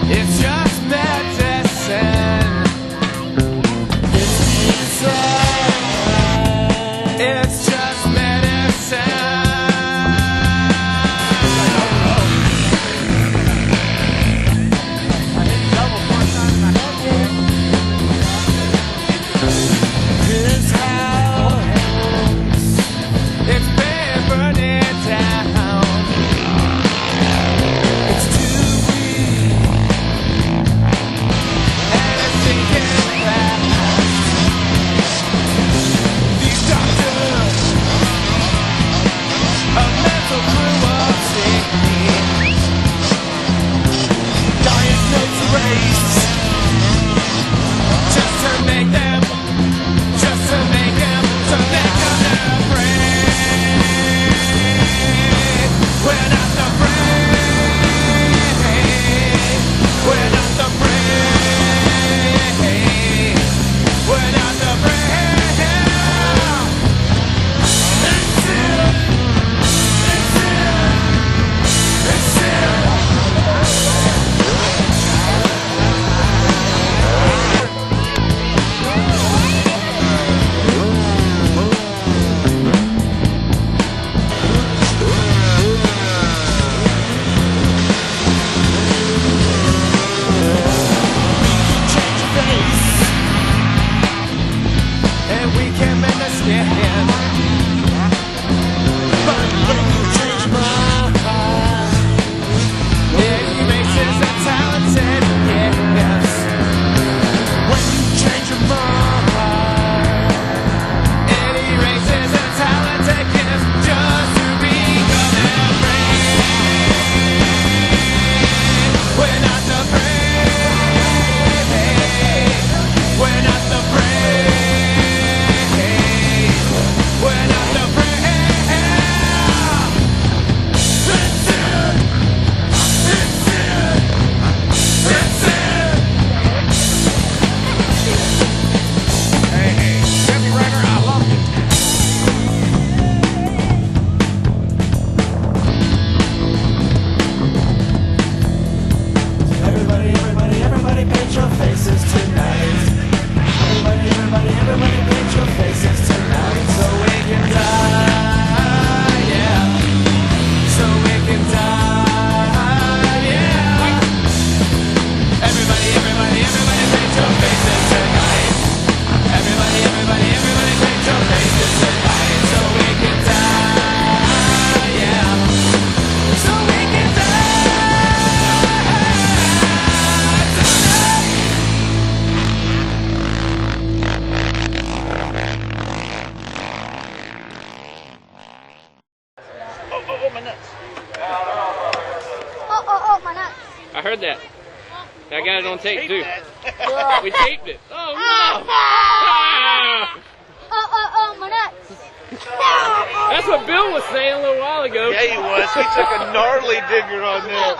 It's just medicine. It's medicine. It's just medicine. This house, it's been burning down. It's too weak, and it's sinking fast. These doctors, a mental cruelty, diagnose race, just to make them afraid. We're not afraid. We're not afraid. We're not afraid. It's it. It's it. It's it. And we can understand. But when you change my heart, it makes us a talented, yes. When you change your mind, it erases a talented gift just to become afraid. We're not afraid. We're not afraid. We're not afraid. It's it. It's it. It's it. Hey, Jimmy Rager, I love you. Everybody, everybody, everybody, paint your faces tonight. Everybody, everybody, everybody, paint your faces tonight, so we can die, yeah. So we can die, yeah. Everybody, everybody, everybody, paint your faces tonight. Everybody, everybody, everybody, paint your faces tonight, so we can die, yeah. So we can Oh, my nuts. Oh, my nuts. I heard that. I got it on tape, too. We taped it. Oh, no. Oh, my nuts. That's what Bill was saying a little while ago. Yeah, he was. He took a gnarly digger on there.